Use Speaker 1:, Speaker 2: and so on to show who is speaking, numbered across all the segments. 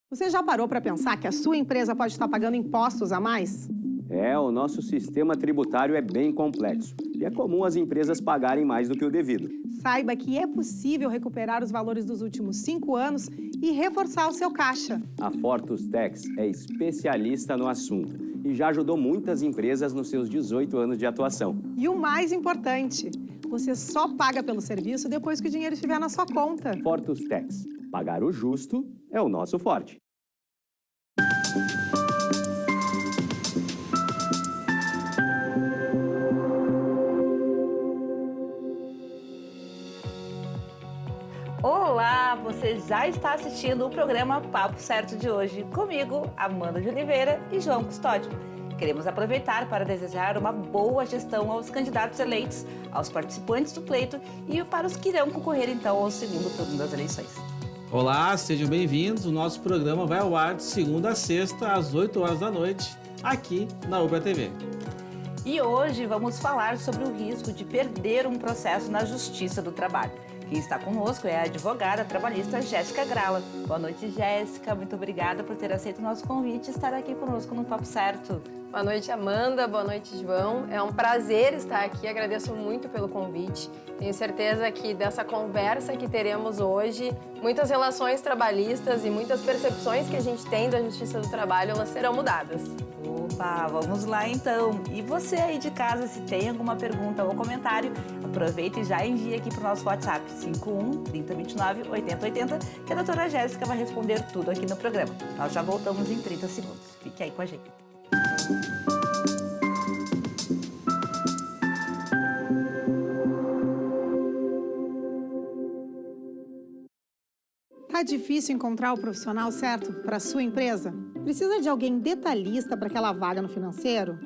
Speaker 1: Você já parou para pensar que a sua empresa pode estar pagando impostos a mais?
Speaker 2: O nosso sistema tributário é bem complexo e é comum as empresas pagarem mais do que o devido.
Speaker 1: Saiba que é possível recuperar os valores dos últimos 5 anos e reforçar o seu caixa.
Speaker 2: A Fortus Tax é especialista no assunto e já ajudou muitas empresas nos seus 18 anos de atuação.
Speaker 1: E o mais importante, você só paga pelo serviço depois que o dinheiro estiver na sua conta.
Speaker 2: Fortus Tax. Pagar o justo é o nosso forte.
Speaker 3: Olá, você já está assistindo o programa Papo Certo de hoje, comigo, Amanda de Oliveira e João Custódio. Queremos aproveitar para desejar uma boa gestão aos candidatos eleitos, aos participantes do pleito e para os que irão concorrer então ao segundo turno das eleições.
Speaker 4: Olá, sejam bem-vindos. O nosso programa vai ao ar de segunda a sexta, às 8 horas da noite, aqui na Ubra TV.
Speaker 3: E hoje vamos falar sobre o risco de perder um processo na Justiça do Trabalho. Quem está conosco é a advogada trabalhista Jéssica Grala. Boa noite, Jéssica. Muito obrigada por ter aceito o nosso convite e estar aqui conosco no Papo Certo.
Speaker 5: Boa noite, Amanda. Boa noite, João. É um prazer estar aqui. Agradeço muito pelo convite. Tenho certeza que dessa conversa que teremos hoje, muitas relações trabalhistas e muitas percepções que a gente tem da Justiça do Trabalho, elas serão mudadas.
Speaker 3: Opa, vamos lá então. E você aí de casa, se tem alguma pergunta ou comentário, aproveita e já envia aqui para o nosso WhatsApp 51 3029 8080, que a doutora Jéssica vai responder tudo aqui no programa. Nós já voltamos em 30 segundos. Fique aí com a gente.
Speaker 1: Tá difícil encontrar o profissional certo para a sua empresa? Precisa de alguém detalhista para aquela vaga no financeiro?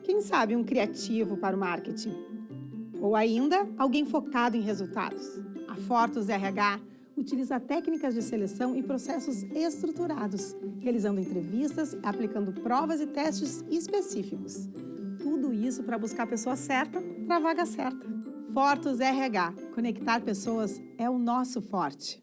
Speaker 1: Quem sabe um criativo para o marketing? Ou ainda, alguém focado em resultados? A Fortus RH utiliza técnicas de seleção e processos estruturados, realizando entrevistas e aplicando provas e testes específicos. Tudo isso para buscar a pessoa certa para a vaga certa. Fortus RH. Conectar pessoas é o nosso forte.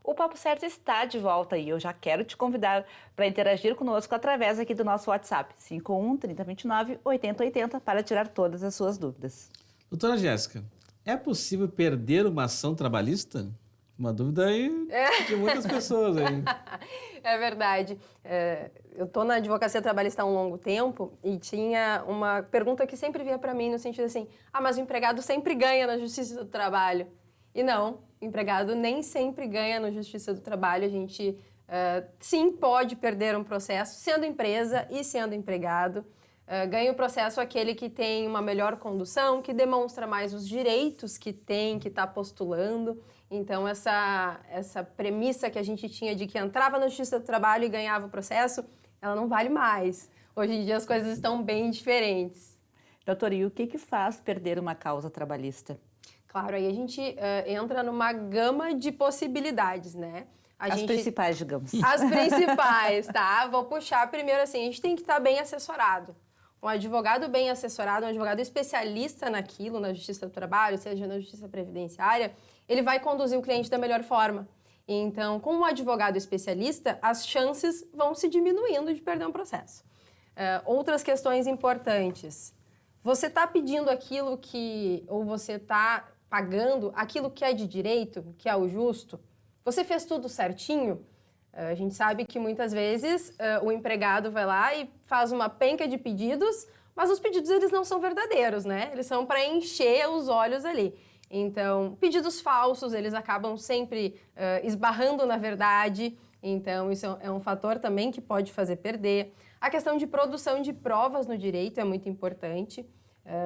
Speaker 3: O Papo Certo está de volta e eu já quero te convidar para interagir conosco através aqui do nosso WhatsApp, 51 3029 8080, para tirar todas as suas dúvidas.
Speaker 4: Doutora Jéssica, é possível perder uma ação trabalhista? Uma dúvida aí de muitas pessoas aí.
Speaker 5: É verdade. Eu estou na advocacia trabalhista há um longo tempo e tinha uma pergunta que sempre vinha para mim no sentido assim, mas o empregado sempre ganha na Justiça do Trabalho. E não, o empregado nem sempre ganha na Justiça do Trabalho. A gente, sim, pode perder um processo sendo empresa e sendo empregado. Ganha o processo aquele que tem uma melhor condução, que demonstra mais os direitos que tem, que está postulando. Então, essa premissa que a gente tinha de que entrava na Justiça do Trabalho e ganhava o processo, ela não vale mais. Hoje em dia as coisas estão bem diferentes.
Speaker 3: Doutora, e o que faz perder uma causa trabalhista?
Speaker 5: Claro, aí a gente entra numa gama de possibilidades, né?
Speaker 3: Principais, digamos.
Speaker 5: As principais, tá? Vou puxar primeiro assim, a gente tem que estar bem assessorado. Um advogado bem assessorado, um advogado especialista naquilo, na Justiça do Trabalho, seja na Justiça Previdenciária, ele vai conduzir o cliente da melhor forma. Então, com um advogado especialista, as chances vão se diminuindo de perder um processo. Outras questões importantes. Você está pedindo aquilo que, ou você está pagando aquilo que é de direito, que é o justo? Você fez tudo certinho? A gente sabe que muitas vezes o empregado vai lá e faz uma penca de pedidos, mas os pedidos eles não são verdadeiros, né? Eles são para encher os olhos ali. Então, pedidos falsos, eles acabam sempre esbarrando na verdade. Então, isso é um fator também que pode fazer perder. A questão de produção de provas no direito é muito importante.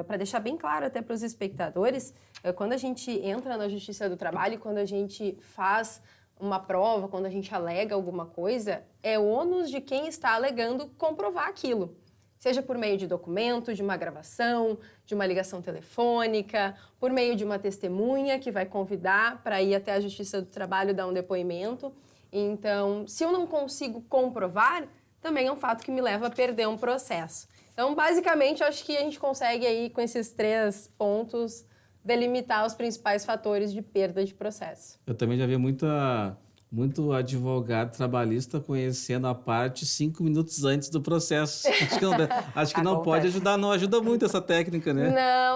Speaker 5: Para deixar bem claro até para os espectadores, quando a gente entra na Justiça do Trabalho, quando a gente faz uma prova, quando a gente alega alguma coisa, é ônus de quem está alegando comprovar aquilo. Seja por meio de documento, de uma gravação, de uma ligação telefônica, por meio de uma testemunha que vai convidar para ir até a Justiça do Trabalho dar um depoimento. Então, se eu não consigo comprovar, também é um fato que me leva a perder um processo. Então, basicamente, eu acho que a gente consegue aí, com esses 3 pontos, delimitar os principais fatores de perda de processo.
Speaker 4: Eu também já vi muito advogado trabalhista conhecendo a parte 5 minutos antes do processo. Acho que não pode ajudar, não ajuda muito essa técnica, né?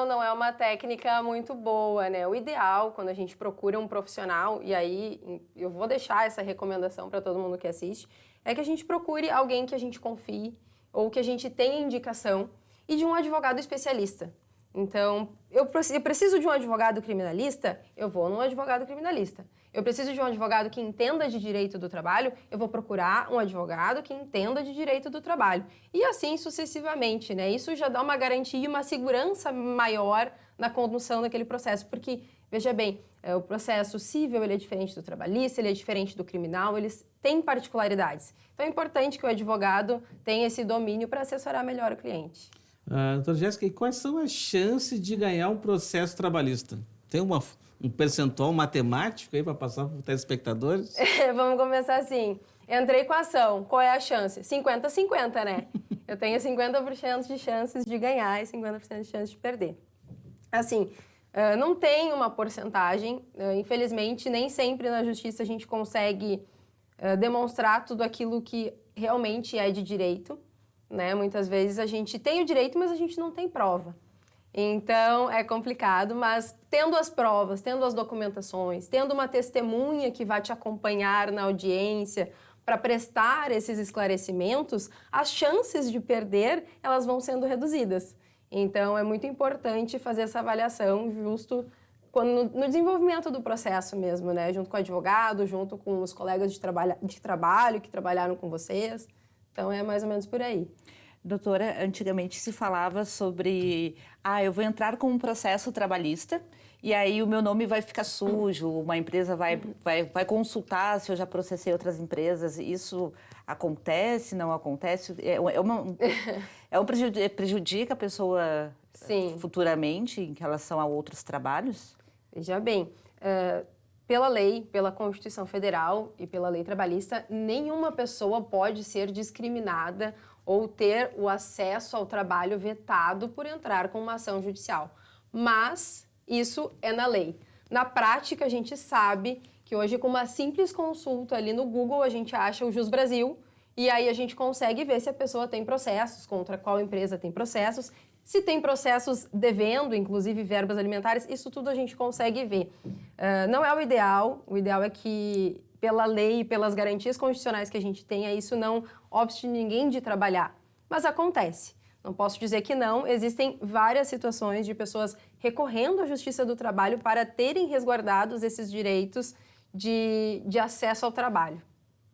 Speaker 5: Não é uma técnica muito boa, né? O ideal, quando a gente procura um profissional, e aí eu vou deixar essa recomendação para todo mundo que assiste, é que a gente procure alguém que a gente confie ou que a gente tenha indicação e de um advogado especialista. Então, eu preciso de um advogado criminalista, eu vou num advogado criminalista. Eu preciso de um advogado que entenda de direito do trabalho, eu vou procurar um advogado que entenda de direito do trabalho. E assim sucessivamente, né? Isso já dá uma garantia e uma segurança maior na condução daquele processo, porque, veja bem, o processo civil ele é diferente do trabalhista, ele é diferente do criminal, eles têm particularidades. Então é importante que o advogado tenha esse domínio para assessorar melhor o cliente.
Speaker 4: Doutora Jéssica, e quais são as chances de ganhar um processo trabalhista? Tem um percentual matemático aí para passar para os telespectadores?
Speaker 5: Vamos começar assim. Entrei com a ação. Qual é a chance? 50-50, né? Eu tenho 50% de chances de ganhar e 50% de chances de perder. Assim, não tem uma porcentagem. Infelizmente, nem sempre na justiça a gente consegue demonstrar tudo aquilo que realmente é de direito, né? Muitas vezes a gente tem o direito, mas a gente não tem prova. Então, é complicado, mas tendo as provas, tendo as documentações, tendo uma testemunha que vai te acompanhar na audiência para prestar esses esclarecimentos, as chances de perder, elas vão sendo reduzidas. Então, é muito importante fazer essa avaliação justo no desenvolvimento do processo mesmo, né? Junto com o advogado, junto com os colegas de trabalho que trabalharam com vocês. Então, é mais ou menos por aí.
Speaker 3: Doutora, antigamente se falava sobre, eu vou entrar com um processo trabalhista e aí o meu nome vai ficar sujo, uma empresa vai consultar se eu já processei outras empresas. Isso acontece, não acontece? Prejudica a pessoa
Speaker 5: Sim.
Speaker 3: Futuramente em relação a outros trabalhos?
Speaker 5: Veja bem, pela lei, pela Constituição Federal e pela lei trabalhista, nenhuma pessoa pode ser discriminada ou ter o acesso ao trabalho vetado por entrar com uma ação judicial. Mas isso é na lei. Na prática, a gente sabe que hoje, com uma simples consulta ali no Google, a gente acha o Jus Brasil e aí a gente consegue ver se a pessoa tem processos, contra qual empresa tem processos, se tem processos devendo, inclusive verbas alimentares, isso tudo a gente consegue ver. Não é o ideal é que, pela lei e pelas garantias constitucionais que a gente tenha, isso não obste ninguém de trabalhar. Mas acontece. Não posso dizer que não. Existem várias situações de pessoas recorrendo à Justiça do Trabalho para terem resguardados esses direitos de acesso ao trabalho.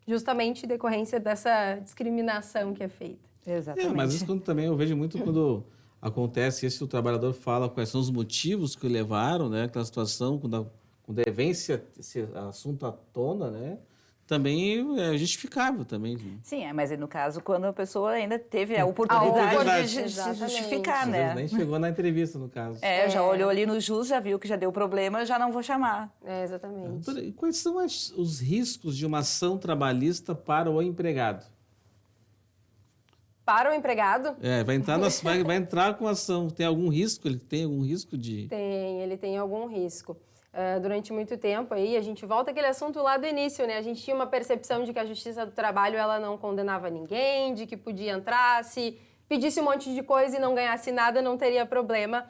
Speaker 5: Justamente em decorrência dessa discriminação que é feita.
Speaker 3: Exatamente.
Speaker 4: Mas isso também eu vejo muito quando acontece isso, o trabalhador fala quais são os motivos que o levaram, né? Aquela situação, quando vem esse assunto à tona, né? Também é justificável também.
Speaker 3: Sim, mas no caso, quando a pessoa ainda teve a oportunidade de se justificar, né?
Speaker 4: Nem chegou na entrevista, no caso.
Speaker 3: Já olhou ali no JUS, já viu que já deu problema, já não vou chamar.
Speaker 5: Exatamente.
Speaker 4: Doutora, e quais são os riscos de uma ação trabalhista para o empregado?
Speaker 5: Para o empregado?
Speaker 4: Vai entrar com ação. Tem algum risco? Ele tem algum risco de...
Speaker 5: Ele tem algum risco. Durante muito tempo, aí a gente volta àquele assunto lá do início, né? A gente tinha uma percepção de que a Justiça do Trabalho ela não condenava ninguém, de que podia entrar, se pedisse um monte de coisa e não ganhasse nada, não teria problema.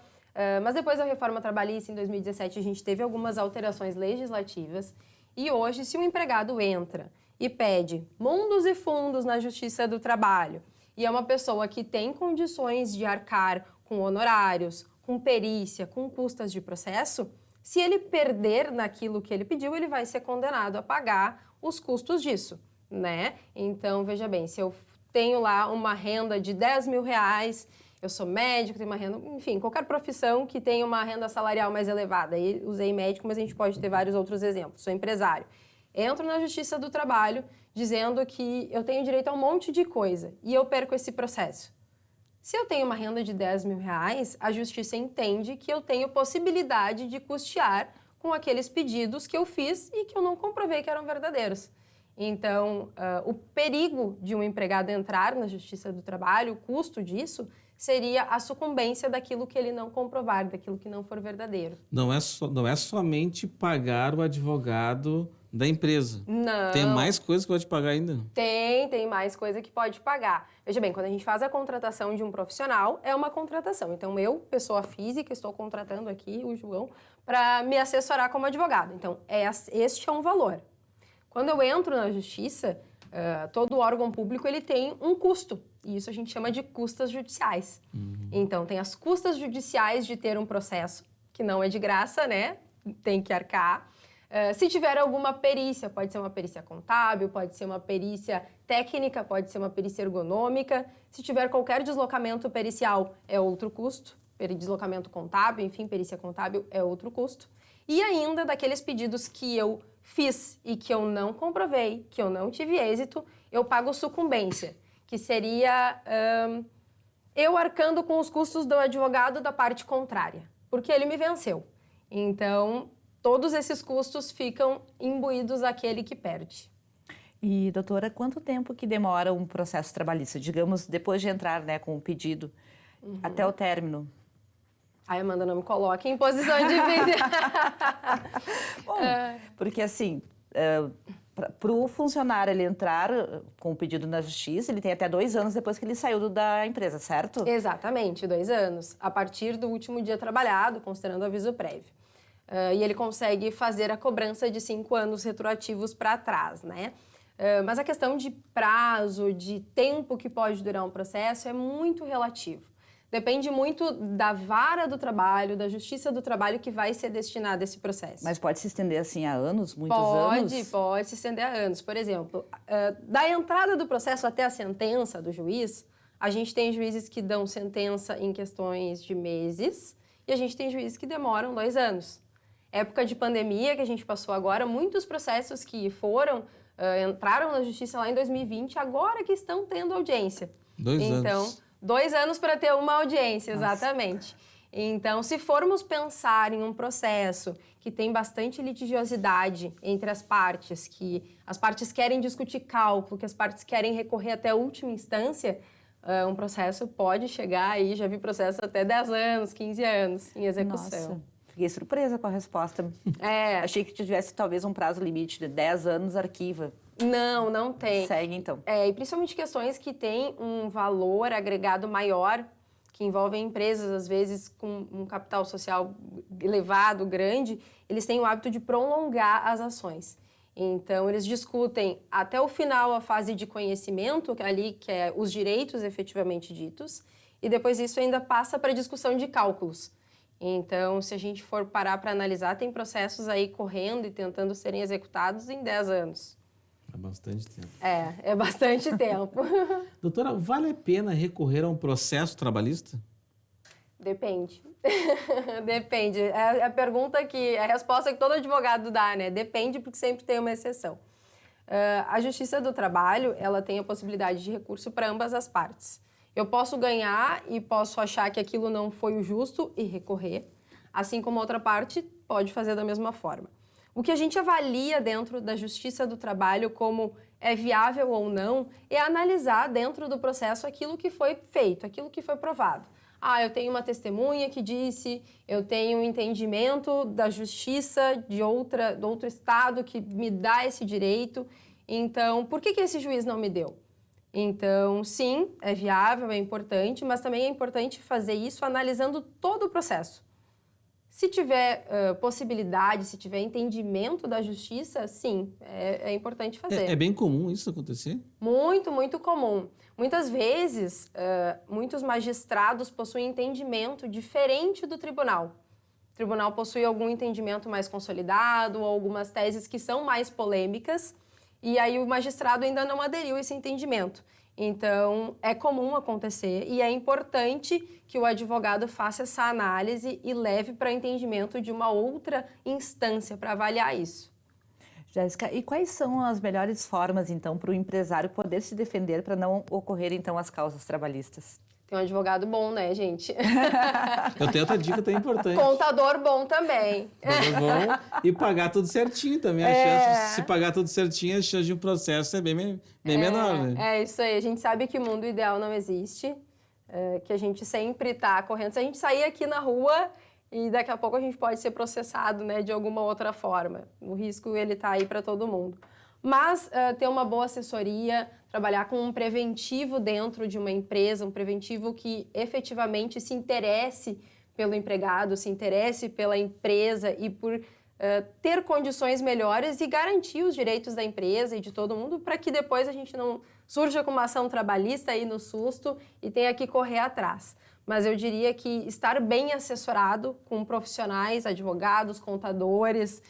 Speaker 5: Mas depois da reforma trabalhista, em 2017, a gente teve algumas alterações legislativas. E hoje, se um empregado entra e pede mundos e fundos na Justiça do Trabalho, e é uma pessoa que tem condições de arcar com honorários, com perícia, com custas de processo, se ele perder naquilo que ele pediu, ele vai ser condenado a pagar os custos disso, né? Então, veja bem, se eu tenho lá uma renda de 10 mil reais, eu sou médico, tenho uma renda, enfim, qualquer profissão que tenha uma renda salarial mais elevada, aí usei médico, mas a gente pode ter vários outros exemplos, sou empresário. Entro na Justiça do Trabalho dizendo que eu tenho direito a um monte de coisa e eu perco esse processo. Se eu tenho uma renda de 10 mil reais, a Justiça entende que eu tenho possibilidade de custear com aqueles pedidos que eu fiz e que eu não comprovei que eram verdadeiros. Então, o perigo de um empregado entrar na Justiça do Trabalho, o custo disso, seria a sucumbência daquilo que ele não comprovar, daquilo que não for verdadeiro.
Speaker 4: Não é somente pagar o advogado da empresa.
Speaker 5: Não.
Speaker 4: Tem mais coisas que pode pagar ainda?
Speaker 5: Tem mais coisa que pode pagar. Veja bem, quando a gente faz a contratação de um profissional, é uma contratação. Então, eu, pessoa física, estou contratando aqui o João para me assessorar como advogado. Então, este é um valor. Quando eu entro na justiça, todo órgão público ele tem um custo. E isso a gente chama de custas judiciais. Então, tem as custas judiciais de ter um processo, que não é de graça, né? Tem que arcar. Se tiver alguma perícia, pode ser uma perícia contábil, pode ser uma perícia técnica, pode ser uma perícia ergonômica. Se tiver qualquer deslocamento pericial, é outro custo. Deslocamento contábil, enfim, perícia contábil é outro custo. E ainda daqueles pedidos que eu fiz e que eu não comprovei, que eu não tive êxito, eu pago sucumbência, que seria eu arcando com os custos do advogado da parte contrária, porque ele me venceu. Então, todos esses custos ficam imbuídos àquele que perde.
Speaker 3: E, doutora, quanto tempo que demora um processo trabalhista? Digamos, depois de entrar, né, com o pedido, até o término?
Speaker 5: Ai, Amanda, não me coloque em posição de difícil.
Speaker 3: Bom, porque assim, para o funcionário ele entrar com o pedido na justiça, ele tem até 2 anos depois que ele saiu da empresa, certo?
Speaker 5: Exatamente, 2 anos. A partir do último dia trabalhado, considerando o aviso prévio. E ele consegue fazer a cobrança de 5 anos retroativos para trás, né? Mas a questão de prazo, de tempo que pode durar um processo é muito relativo. Depende muito da vara do trabalho, da justiça do trabalho que vai ser destinada a esse processo.
Speaker 3: Mas pode se estender assim a anos, muitos anos?
Speaker 5: Pode se estender a anos. Por exemplo, da entrada do processo até a sentença do juiz, a gente tem juízes que dão sentença em questões de meses e a gente tem juízes que demoram 2 anos. Época de pandemia que a gente passou agora, muitos processos que entraram na justiça lá em 2020, agora que estão tendo audiência.
Speaker 4: 2 anos.
Speaker 5: Então, 2 anos para ter uma audiência, exatamente. Então, se formos pensar em um processo que tem bastante litigiosidade entre as partes, que as partes querem discutir cálculo, que as partes querem recorrer até a última instância, um processo pode chegar aí, já vi processo até 10 anos, 15 anos em execução.
Speaker 3: Nossa, fiquei surpresa com a resposta. Achei que tivesse talvez um prazo limite de 10 anos, arquiva.
Speaker 5: Não tem.
Speaker 3: Segue, então.
Speaker 5: E principalmente questões que têm um valor agregado maior, que envolvem empresas, às vezes, com um capital social elevado, grande, eles têm o hábito de prolongar as ações. Então, eles discutem até o final a fase de conhecimento, ali que é os direitos efetivamente ditos, e depois isso ainda passa para a discussão de cálculos. Então, se a gente for parar para analisar, tem processos aí correndo e tentando serem executados em 10 anos.
Speaker 4: É bastante tempo.
Speaker 5: É bastante tempo.
Speaker 4: Doutora, vale a pena recorrer a um processo trabalhista?
Speaker 5: Depende. Depende. É a pergunta a resposta que todo advogado dá, né? Depende, porque sempre tem uma exceção. A Justiça do Trabalho, ela tem a possibilidade de recurso para ambas as partes. Eu posso ganhar e posso achar que aquilo não foi o justo e recorrer, assim como a outra parte pode fazer da mesma forma. O que a gente avalia dentro da Justiça do Trabalho como é viável ou não é analisar dentro do processo aquilo que foi feito, aquilo que foi provado. Eu tenho uma testemunha que disse, eu tenho um entendimento da justiça de outro estado que me dá esse direito, então por que esse juiz não me deu? Então, sim, é viável, é importante, mas também é importante fazer isso analisando todo o processo. Se tiver possibilidade, se tiver entendimento da justiça, sim, é importante fazer.
Speaker 4: É bem comum isso acontecer?
Speaker 5: Muito, muito comum. Muitas vezes, muitos magistrados possuem entendimento diferente do tribunal. O tribunal possui algum entendimento mais consolidado, ou algumas teses que são mais polêmicas, e aí o magistrado ainda não aderiu a esse entendimento. Então, é comum acontecer e é importante que o advogado faça essa análise e leve para entendimento de uma outra instância para avaliar isso.
Speaker 3: Jéssica, e quais são as melhores formas, então, para o empresário poder se defender para não ocorrer, então, as causas trabalhistas?
Speaker 5: Tem um advogado bom, né, gente?
Speaker 4: Eu tenho outra dica também importante.
Speaker 5: Contador bom também.
Speaker 4: Contador bom e pagar tudo certinho também. A chance, se pagar tudo certinho, a chance de um processo é bem menor, né?
Speaker 5: É isso aí. A gente sabe que o mundo ideal não existe, que a gente sempre está correndo. Se a gente sair aqui na rua e daqui a pouco a gente pode ser processado, né, de alguma outra forma. O risco, ele está aí para todo mundo. Mas ter uma boa assessoria, trabalhar com um preventivo dentro de uma empresa, um preventivo que efetivamente se interesse pelo empregado, se interesse pela empresa e por ter condições melhores e garantir os direitos da empresa e de todo mundo para que depois a gente não surja com uma ação trabalhista aí no susto e tenha que correr atrás. Mas eu diria que estar bem assessorado com profissionais, advogados, contadores,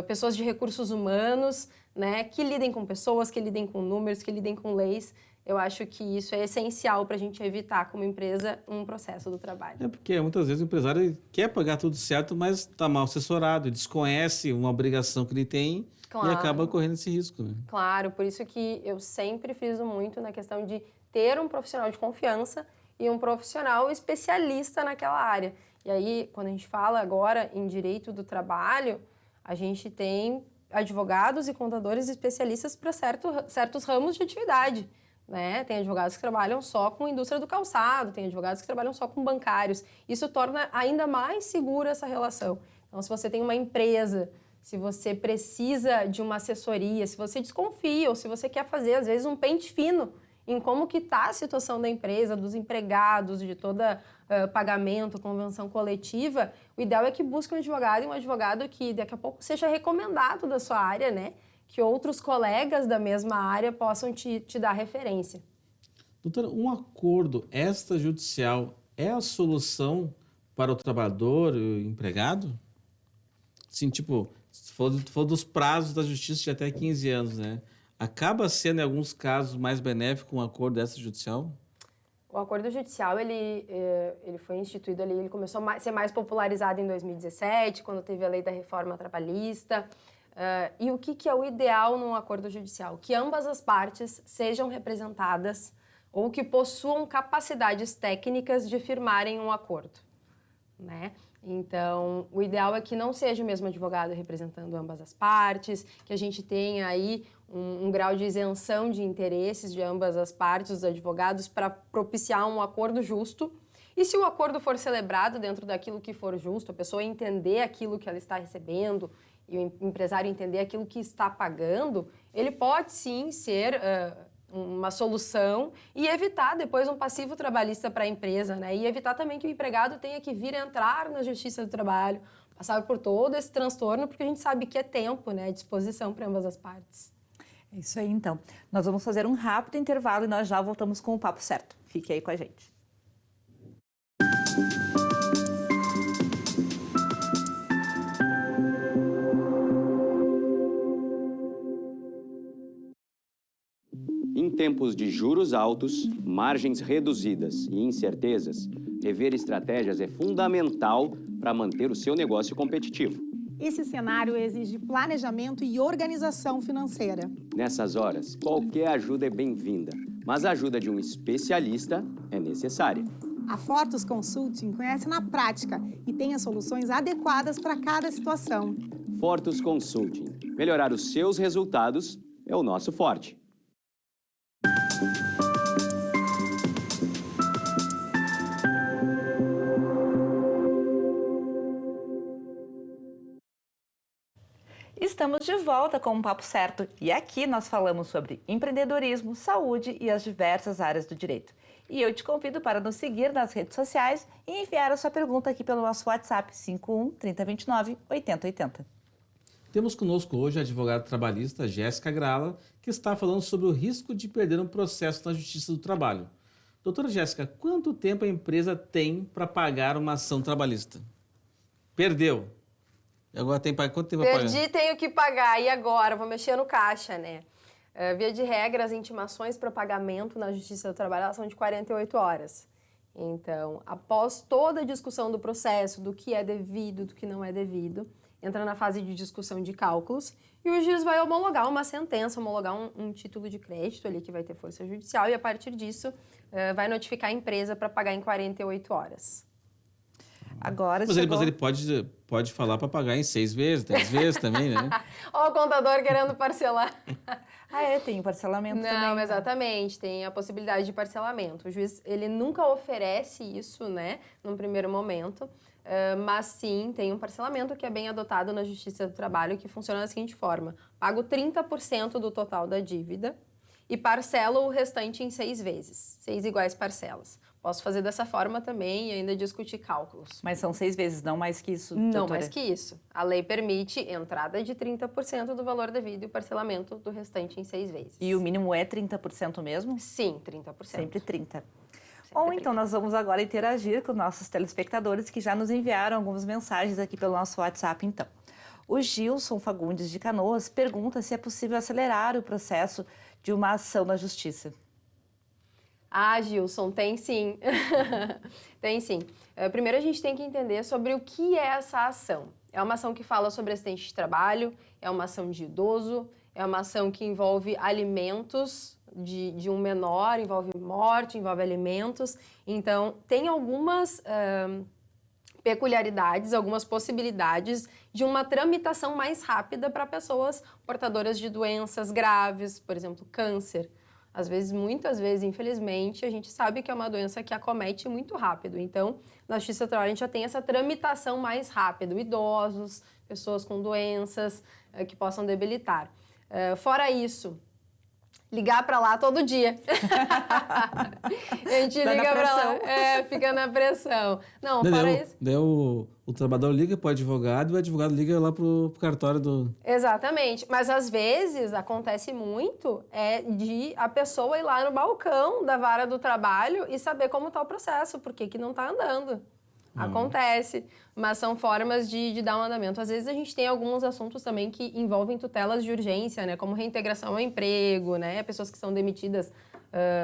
Speaker 5: pessoas de recursos humanos, né, que lidem com pessoas, que lidem com números, que lidem com leis. Eu acho que isso é essencial para a gente evitar, como empresa, um processo do trabalho.
Speaker 4: É porque muitas vezes o empresário quer pagar tudo certo, mas está mal assessorado, desconhece uma obrigação que ele tem e acaba correndo esse risco, né?
Speaker 5: Claro, por isso que eu sempre friso muito na questão de ter um profissional de confiança e um profissional especialista naquela área. E aí, quando a gente fala agora em direito do trabalho, a gente tem advogados e contadores especialistas para certos ramos de atividade, né? Tem advogados que trabalham só com indústria do calçado, tem advogados que trabalham só com bancários. Isso torna ainda mais segura essa relação. Então, se você tem uma empresa, se você precisa de uma assessoria, se você desconfia ou se você quer fazer, às vezes, um pente fino em como que está a situação da empresa, dos empregados, de toda pagamento, convenção coletiva, o ideal é que busque um advogado e um advogado que daqui a pouco seja recomendado da sua área, né? Que outros colegas da mesma área possam te dar referência.
Speaker 4: Doutora, um acordo extrajudicial é a solução para o trabalhador e o empregado? Sim, tipo, se for dos prazos da justiça de até 15 anos, né? Acaba sendo, em alguns casos, mais benéfico um acordo extrajudicial?
Speaker 5: O acordo judicial, ele foi instituído ali, ele começou a ser mais popularizado em 2017, quando teve a lei da reforma trabalhista. E o que é o ideal num acordo judicial? Que ambas as partes sejam representadas ou que possuam capacidades técnicas de firmarem um acordo, né? Então, o ideal é que não seja o mesmo advogado representando ambas as partes, que a gente tenha aí um grau de isenção de interesses de ambas as partes, os advogados, para propiciar um acordo justo. E se o acordo for celebrado dentro daquilo que for justo, a pessoa entender aquilo que ela está recebendo e o empresário entender aquilo que está pagando, ele pode sim ser uma solução e evitar depois um passivo trabalhista para a empresa, né? E evitar também que o empregado tenha que vir entrar na Justiça do Trabalho, passar por todo esse transtorno, porque a gente sabe que é tempo, né? Disposição para ambas as partes.
Speaker 3: É isso aí, então. Nós vamos fazer um rápido intervalo e nós já voltamos com o Papo Certo. Fique aí com a gente.
Speaker 2: Em tempos de juros altos, margens reduzidas e incertezas, rever estratégias é fundamental para manter o seu negócio competitivo.
Speaker 1: Esse cenário exige planejamento e organização financeira.
Speaker 2: Nessas horas, qualquer ajuda é bem-vinda, mas a ajuda de um especialista é necessária.
Speaker 1: A Fortus Consulting conhece na prática e tem as soluções adequadas para cada situação.
Speaker 2: Fortus Consulting. Melhorar os seus resultados é o nosso forte.
Speaker 3: Estamos de volta com o Papo Certo e aqui nós falamos sobre empreendedorismo, saúde e as diversas áreas do direito. E eu te convido para nos seguir nas redes sociais e enviar a sua pergunta aqui pelo nosso WhatsApp 51 3029 8080.
Speaker 4: Temos conosco hoje a advogada trabalhista Jéssica Grala, que está falando sobre o risco de perder um processo na Justiça do Trabalho. Doutora Jéssica, quanto tempo a empresa tem para pagar uma ação trabalhista? Perdeu. Agora tem quanto tempo para pagar?
Speaker 5: Perdi, tenho que pagar. E agora? Vou mexer no caixa, né? Via de regra, as intimações para pagamento na Justiça do Trabalho elas são de 48 horas. Então, após toda a discussão do processo, do que é devido, do que não é devido, entra na fase de discussão de cálculos e o juiz vai homologar uma sentença, homologar um título de crédito ali que vai ter força judicial e a partir disso vai notificar a empresa para pagar em 48 horas.
Speaker 3: Agora
Speaker 4: Mas ele pode falar para pagar em 6 vezes, 10 vezes também, né?
Speaker 5: Ó, o contador querendo parcelar.
Speaker 3: Tem o parcelamento também.
Speaker 5: Não,
Speaker 3: né?
Speaker 5: exatamente, tem a possibilidade de parcelamento. O juiz, ele nunca oferece isso, né, num primeiro momento, mas sim, tem um parcelamento que é bem adotado na Justiça do Trabalho, que funciona da seguinte forma: pago 30% do total da dívida e parcelo o restante em 6 vezes, 6 iguais parcelas. Posso fazer dessa forma também e ainda discutir cálculos.
Speaker 3: Mas são 6 vezes, não mais que isso,
Speaker 5: Não
Speaker 3: doutora?
Speaker 5: mais que isso. A lei permite entrada de 30% do valor devido e o parcelamento do restante em 6 vezes.
Speaker 3: E o mínimo é 30% mesmo?
Speaker 5: Sim, 30%.
Speaker 3: Sempre 30%. Bom, então nós vamos agora interagir com nossos telespectadores que já nos enviaram algumas mensagens aqui pelo nosso WhatsApp, então. O Gilson Fagundes de Canoas pergunta se é possível acelerar o processo de uma ação na justiça.
Speaker 5: Ah, Gilson, tem sim. Tem sim. Primeiro a gente tem que entender sobre o que é essa ação. É uma ação que fala sobre acidente de trabalho, é uma ação de idoso, é uma ação que envolve alimentos de um menor, envolve morte, envolve alimentos. Então, tem algumas peculiaridades, algumas possibilidades de uma tramitação mais rápida para pessoas portadoras de doenças graves, por exemplo, câncer. Às vezes, muitas vezes, infelizmente, a gente sabe que é uma doença que acomete muito rápido. Então, na Justiça do Trabalho, a gente já tem essa tramitação mais rápida. Idosos, pessoas com doenças que possam debilitar. Fora isso, ligar para lá todo dia. A gente
Speaker 3: Tá
Speaker 5: liga
Speaker 3: na
Speaker 5: para lá,
Speaker 3: pressão.
Speaker 5: fica na pressão. Não, fora isso...
Speaker 4: Daí o trabalhador liga para o advogado e o advogado liga lá para o cartório do...
Speaker 5: Exatamente, mas às vezes acontece muito de a pessoa ir lá no balcão da vara do trabalho e saber como está o processo, por que não está andando. Acontece, mas são formas de dar um andamento. Às vezes a gente tem alguns assuntos também que envolvem tutelas de urgência, né, como reintegração ao emprego, né, pessoas que são demitidas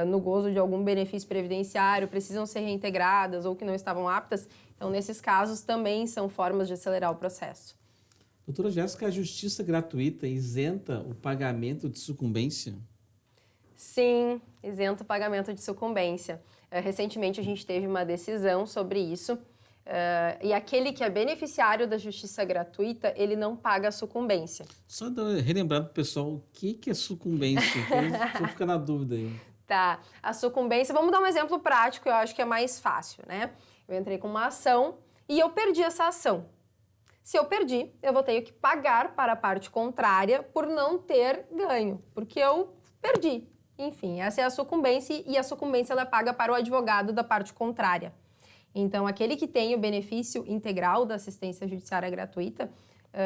Speaker 5: no gozo de algum benefício previdenciário, precisam ser reintegradas ou que não estavam aptas. Então, nesses casos, também são formas de acelerar o processo.
Speaker 4: Doutora Jéssica, a justiça gratuita isenta o pagamento de sucumbência?
Speaker 5: Sim, isenta o pagamento de sucumbência. Recentemente, a gente teve uma decisão sobre isso. E aquele que é beneficiário da justiça gratuita, ele não paga a sucumbência.
Speaker 4: Só relembrar para o pessoal o que é sucumbência, que eu fico na dúvida aí.
Speaker 5: Tá, a sucumbência, vamos dar um exemplo prático, eu acho que é mais fácil, né? Eu entrei com uma ação e eu perdi essa ação. Se eu perdi, eu vou ter que pagar para a parte contrária por não ter ganho, porque eu perdi. Enfim, essa é a sucumbência e a sucumbência ela paga para o advogado da parte contrária. Então, aquele que tem o benefício integral da assistência judiciária gratuita,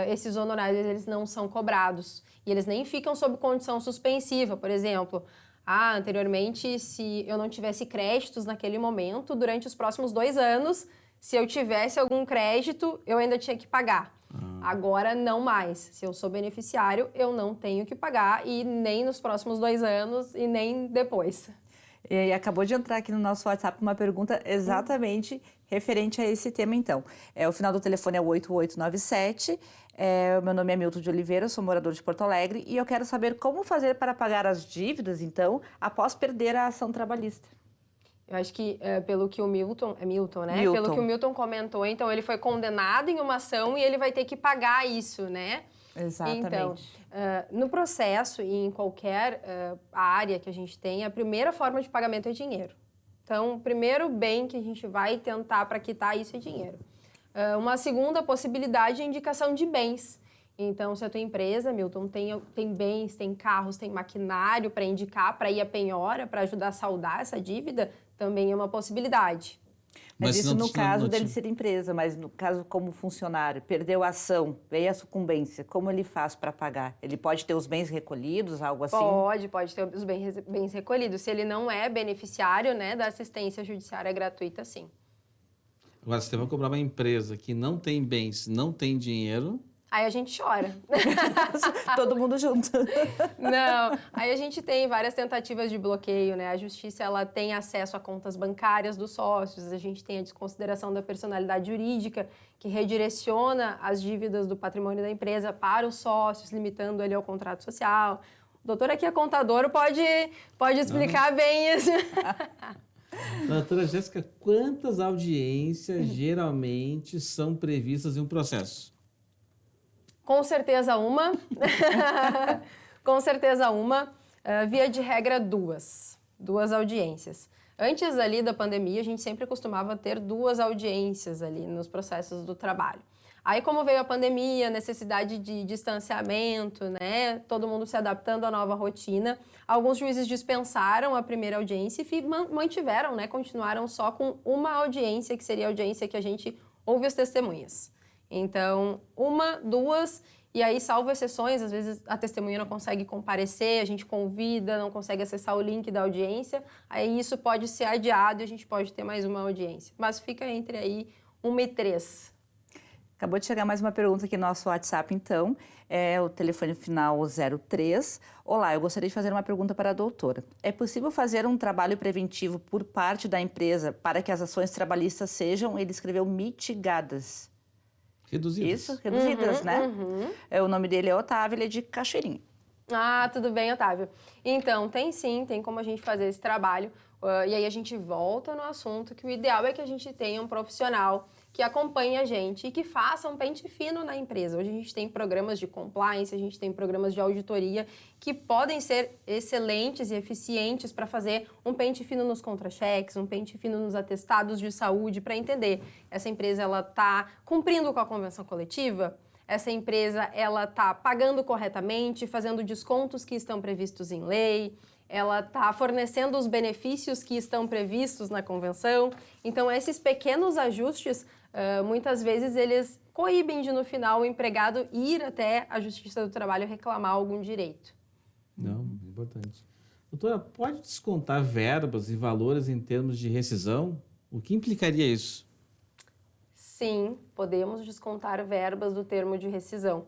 Speaker 5: esses honorários eles não são cobrados e eles nem ficam sob condição suspensiva. Por exemplo, anteriormente, se eu não tivesse créditos naquele momento, durante os próximos 2 anos, se eu tivesse algum crédito, eu ainda tinha que pagar. Agora, não mais. Se eu sou beneficiário, eu não tenho que pagar e nem nos próximos 2 anos e nem depois.
Speaker 3: E acabou de entrar aqui no nosso WhatsApp uma pergunta exatamente referente a esse tema, então. O final do telefone é 8897. O meu nome é Milton de Oliveira, sou morador de Porto Alegre e eu quero saber como fazer para pagar as dívidas, então, após perder a ação trabalhista.
Speaker 5: Eu acho que pelo que o Milton, é Milton, né?
Speaker 3: Milton.
Speaker 5: Pelo que o Milton comentou, então ele foi condenado em uma ação e ele vai ter que pagar isso, né?
Speaker 3: Exatamente.
Speaker 5: Então, no processo e em qualquer área que a gente tem, a primeira forma de pagamento é dinheiro. Então, o primeiro bem que a gente vai tentar para quitar isso é dinheiro. Uma segunda possibilidade é a indicação de bens. Então, se a tua empresa, Milton, tem bens, tem carros, tem maquinário para indicar, para ir à penhora, para ajudar a saldar essa dívida, também é uma possibilidade.
Speaker 3: Mas isso no caso dele
Speaker 4: tinha...
Speaker 3: ser empresa, mas no caso como funcionário, perdeu a ação, veio a sucumbência, como ele faz para pagar? Ele pode ter os bens recolhidos, algo assim?
Speaker 5: Pode ter os bens recolhidos. Se ele não é beneficiário, né, da assistência judiciária gratuita, sim.
Speaker 4: Agora, se você vai cobrar uma empresa que não tem bens, não tem dinheiro...
Speaker 5: Aí a gente chora.
Speaker 3: Todo mundo junto.
Speaker 5: Não, aí a gente tem várias tentativas de bloqueio, né? A justiça, ela tem acesso a contas bancárias dos sócios, a gente tem a desconsideração da personalidade jurídica, que redireciona as dívidas do patrimônio da empresa para os sócios, limitando ali ao contrato social. O doutor aqui é contador, pode explicar bem isso.
Speaker 4: Doutora Jéssica, quantas audiências geralmente são previstas em um processo?
Speaker 5: Com certeza uma. Com certeza uma. Via de regra, duas audiências. Antes ali da pandemia, a gente sempre costumava ter 2 audiências ali nos processos do trabalho. Aí, como veio a pandemia, necessidade de distanciamento, né? Todo mundo se adaptando à nova rotina, alguns juízes dispensaram a primeira audiência e mantiveram, né? Continuaram só com uma audiência, que seria a audiência que a gente ouve as testemunhas. Então, 1, 2, e aí, salvo exceções, às vezes a testemunha não consegue comparecer, a gente convida, não consegue acessar o link da audiência, aí isso pode ser adiado e a gente pode ter mais uma audiência. Mas fica entre aí 1 e 3.
Speaker 3: Acabou de chegar mais uma pergunta aqui no nosso WhatsApp, então, é o telefone final 03. Olá, eu gostaria de fazer uma pergunta para a doutora. É possível fazer um trabalho preventivo por parte da empresa para que as ações trabalhistas sejam, ele escreveu, mitigadas?
Speaker 4: Reduzidas.
Speaker 3: Isso, reduzidas, né? O nome dele é Otávio, ele é de Cachoeirinha.
Speaker 5: Ah, tudo bem, Otávio. Então, tem sim, tem como a gente fazer esse trabalho. E aí a gente volta no assunto que o ideal é que a gente tenha um profissional que acompanhe a gente e que faça um pente fino na empresa. Hoje a gente tem programas de compliance, a gente tem programas de auditoria que podem ser excelentes e eficientes para fazer um pente fino nos contra-cheques, um pente fino nos atestados de saúde, para entender essa empresa ela está cumprindo com a convenção coletiva, essa empresa ela está pagando corretamente, fazendo descontos que estão previstos em lei, ela está fornecendo os benefícios que estão previstos na convenção. Então, esses pequenos ajustes, muitas vezes, eles coíbem de, no final, o empregado ir até a Justiça do Trabalho reclamar algum direito.
Speaker 4: Não, importante. Doutora, pode descontar verbas e valores em termos de rescisão? O que implicaria isso?
Speaker 5: Sim, podemos descontar verbas do termo de rescisão.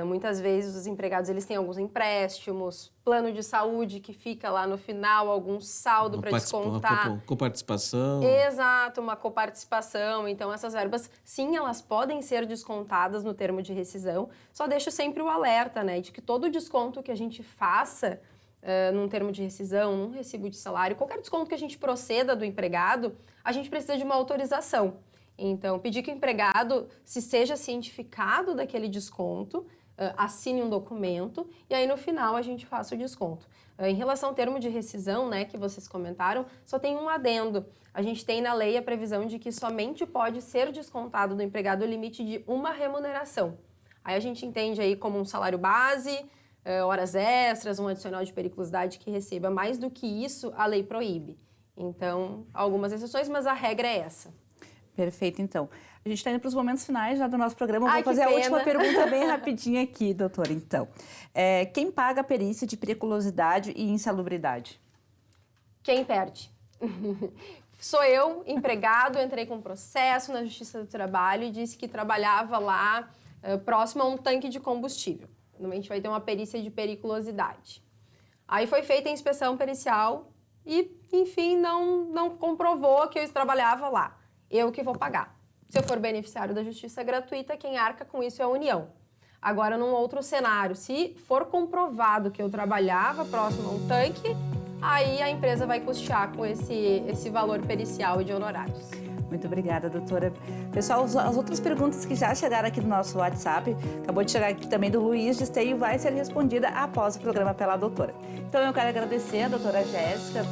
Speaker 5: Muitas vezes os empregados eles têm alguns empréstimos, plano de saúde que fica lá no final, algum saldo para descontar.
Speaker 4: Uma coparticipação.
Speaker 5: Exato, uma coparticipação. Então essas verbas, sim, elas podem ser descontadas no termo de rescisão. Só deixo sempre o alerta, né, de que todo desconto que a gente faça num termo de rescisão, num recibo de salário, qualquer desconto que a gente proceda do empregado, a gente precisa de uma autorização. Então, pedir que o empregado se seja cientificado daquele desconto, assine um documento e aí no final a gente faça o desconto. Em relação ao termo de rescisão, né, que vocês comentaram, só tem um adendo. A gente tem na lei a previsão de que somente pode ser descontado do empregado o limite de uma remuneração. Aí a gente entende aí como um salário base, horas extras, um adicional de periculosidade que receba mais do que isso, a lei proíbe. Então, algumas exceções, mas a regra é essa.
Speaker 3: Perfeito, então. A gente está indo para os momentos finais já do nosso programa.
Speaker 5: Ai,
Speaker 3: vou fazer a
Speaker 5: pena.
Speaker 3: última pergunta bem rapidinha aqui, doutora. Então, quem paga a perícia de periculosidade e insalubridade?
Speaker 5: Quem perde? Sou eu, empregado, entrei com um processo na Justiça do Trabalho e disse que trabalhava lá próximo a um tanque de combustível. A gente vai ter uma perícia de periculosidade. Aí foi feita a inspeção pericial e, enfim, não comprovou que eu trabalhava lá. Eu que vou pagar. Se eu for beneficiário da justiça gratuita, quem arca com isso é a União. Agora, num outro cenário, se for comprovado que eu trabalhava próximo a um tanque, aí a empresa vai custear com esse valor pericial de honorários.
Speaker 3: Muito obrigada, doutora. Pessoal, as outras perguntas que já chegaram aqui no nosso WhatsApp, acabou de chegar aqui também do Luiz de Esteio, vai ser respondida após o programa pela doutora. Então, eu quero agradecer a doutora Jéssica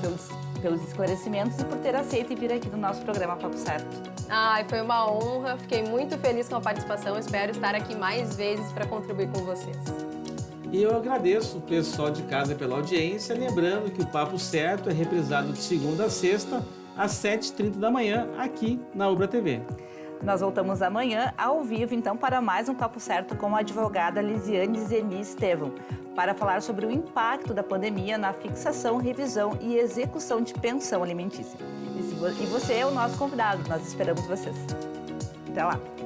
Speaker 3: pelos esclarecimentos e por ter aceito e vir aqui no nosso programa Papo Certo.
Speaker 5: Ai, foi uma honra, fiquei muito feliz com a participação, espero estar aqui mais vezes para contribuir com vocês.
Speaker 4: E eu agradeço o pessoal de casa pela audiência, lembrando que o Papo Certo é reprisado de segunda a sexta, às 7h30 da manhã, aqui na Ubra TV.
Speaker 3: Nós voltamos amanhã, ao vivo, então, para mais um Papo Certo com a advogada Lisiane Zeni Estevão, para falar sobre o impacto da pandemia na fixação, revisão e execução de pensão alimentícia. E você é o nosso convidado, nós esperamos vocês. Até lá!